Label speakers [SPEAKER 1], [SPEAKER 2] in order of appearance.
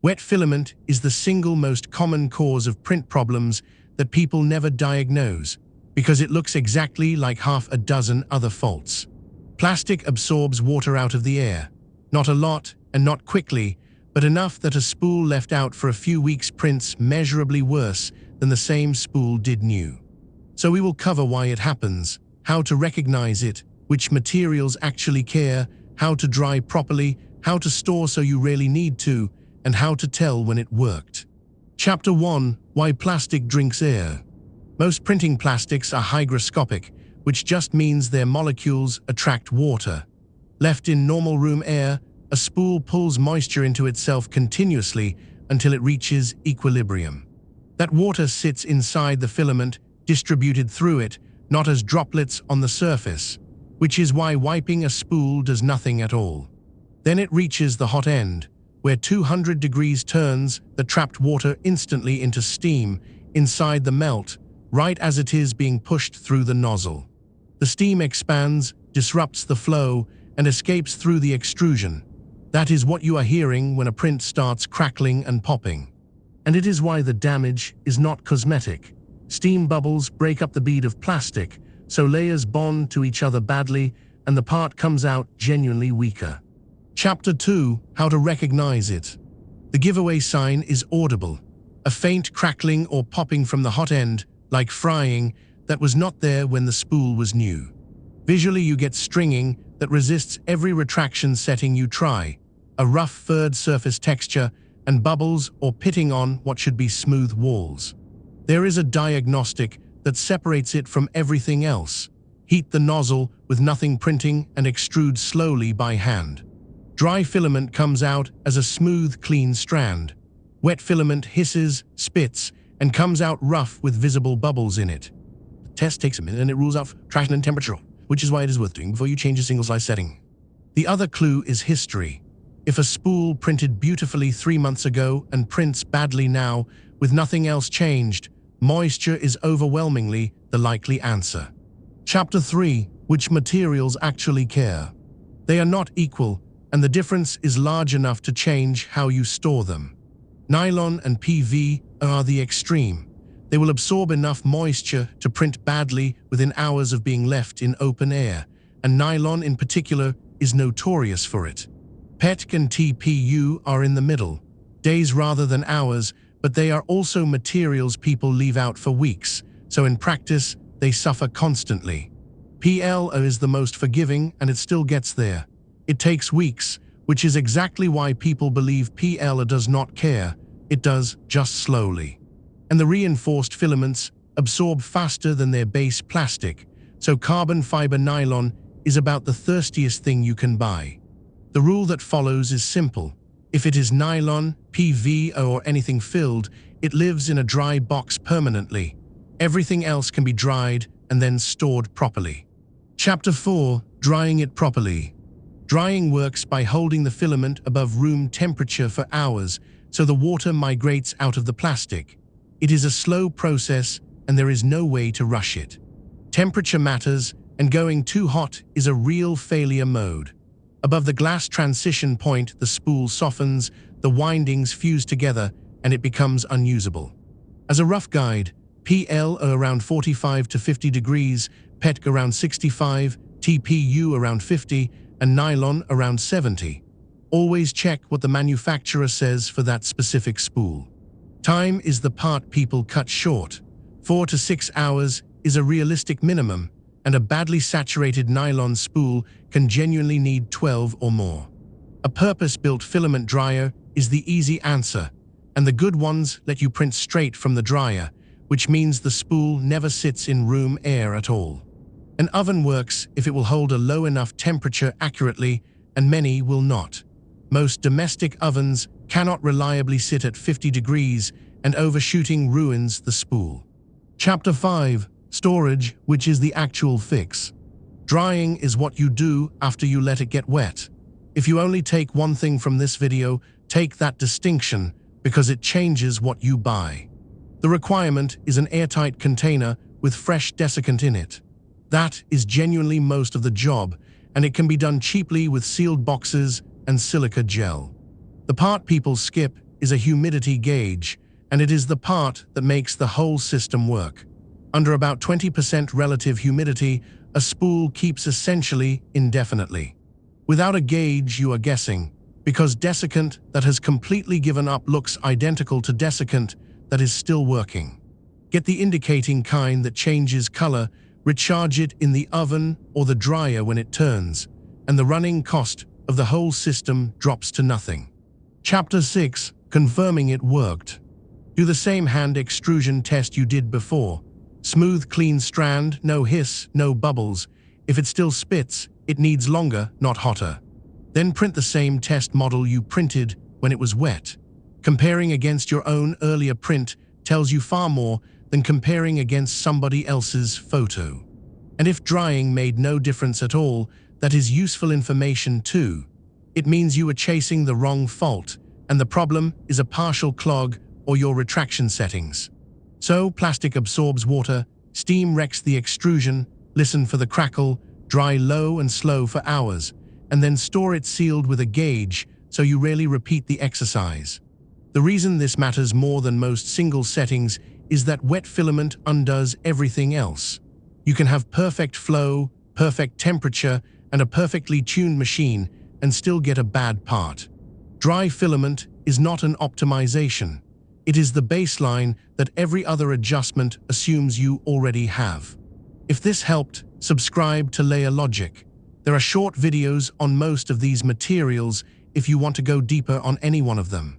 [SPEAKER 1] Wet filament is the single most common cause of print problems that people never diagnose because it looks exactly like half a dozen other faults. Plastic absorbs water out of the air. Not a lot and not quickly, but enough that a spool left out for a few weeks prints measurably worse than the same spool did new. So we will cover why it happens, how to recognize it, which materials actually care, how to dry properly, how to store so you really need to, and how to tell when it worked. Chapter 1: Why Plastic Drinks Air. Most printing plastics are hygroscopic, which just means their molecules attract water. Left in normal room air, a spool pulls moisture into itself continuously until it reaches equilibrium. That water sits inside the filament, distributed through it, not as droplets on the surface, which is why wiping a spool does nothing at all. Then it reaches the hot end, where 200 degrees turns the trapped water instantly into steam inside the melt, right as it is being pushed through the nozzle. The steam expands, disrupts the flow, and escapes through the extrusion. That is what you are hearing when a print starts crackling and popping. And it is why the damage is not cosmetic. Steam bubbles break up the bead of plastic, so layers bond to each other badly, and the part comes out genuinely weaker. Chapter 2: How to Recognize It. The giveaway sign is audible. A faint crackling or popping from the hot end, like frying, that was not there when the spool was new. Visually you get stringing that resists every retraction setting you try, a rough furred surface texture, and bubbles or pitting on what should be smooth walls. There is a diagnostic that separates it from everything else. Heat the nozzle with nothing printing and extrude slowly by hand. Dry filament comes out as a smooth, clean strand. Wet filament hisses, spits, and comes out rough with visible bubbles in it. The test takes a minute and it rules out traction and temperature, which is why it is worth doing before you change a single slice setting. The other clue is history. If a spool printed beautifully 3 months ago and prints badly now, with nothing else changed, moisture is overwhelmingly the likely answer. Chapter 3: Which materials actually care. They are not equal, and the difference is large enough to change how you store them. Nylon and PV are the extreme. They will absorb enough moisture to print badly within hours of being left in open air, and nylon in particular is notorious for it. PETG and TPU are in the middle, days rather than hours, but they are also materials people leave out for weeks, so in practice, they suffer constantly. PL is the most forgiving and it still gets there. It takes weeks, which is exactly why people believe PL does not care. It does, just slowly. And the reinforced filaments absorb faster than their base plastic, so carbon fiber nylon is about the thirstiest thing you can buy. The rule that follows is simple. If it is nylon, PV, or anything filled, it lives in a dry box permanently. Everything else can be dried and then stored properly. Chapter 4: Drying it properly. Drying works by holding the filament above room temperature for hours, so the water migrates out of the plastic. It is a slow process, and there is no way to rush it. Temperature matters, and going too hot is a real failure mode. Above the glass transition point, the spool softens, the windings fuse together, and it becomes unusable. As a rough guide, PL are around 45 to 50 degrees, PETG around 65, TPU around 50, and nylon around 70. Always check what the manufacturer says for that specific spool. Time is the part people cut short. 4 to 6 hours is a realistic minimum, and a badly saturated nylon spool can genuinely need 12 or more. A purpose-built filament dryer is the easy answer, and the good ones let you print straight from the dryer, which means the spool never sits in room air at all. An oven works if it will hold a low enough temperature accurately, and many will not. Most domestic ovens cannot reliably sit at 50 degrees, and overshooting ruins the spool. Chapter 5: Storage, which is the actual fix. Drying is what you do after you let it get wet. If you only take one thing from this video, take that distinction, because it changes what you buy. The requirement is an airtight container with fresh desiccant in it. That is genuinely most of the job, and it can be done cheaply with sealed boxes and silica gel. The part people skip is a humidity gauge, and it is the part that makes the whole system work. Under about 20% relative humidity, a spool keeps essentially indefinitely. Without a gauge, you are guessing, because desiccant that has completely given up looks identical to desiccant that is still working. Get the indicating kind that changes color, recharge it in the oven or the dryer when it turns, and the running cost of the whole system drops to nothing. Chapter 6. Confirming it worked. Do the same hand extrusion test you did before. Smooth, clean strand, no hiss, no bubbles. If it still spits, it needs longer, not hotter. Then print the same test model you printed when it was wet. Comparing against your own earlier print tells you far more than comparing against somebody else's photo. And if drying made no difference at all, that is useful information too. It means you are chasing the wrong fault, and the problem is a partial clog or your retraction settings. So, plastic absorbs water, steam wrecks the extrusion, listen for the crackle, dry low and slow for hours, and then store it sealed with a gauge so you rarely repeat the exercise. The reason this matters more than most single settings is that wet filament undoes everything else. You can have perfect flow, perfect temperature, and a perfectly tuned machine and still get a bad part. Dry filament is not an optimization. It is the baseline that every other adjustment assumes you already have. If this helped, subscribe to Layer Logic. There are short videos on most of these materials if you want to go deeper on any one of them.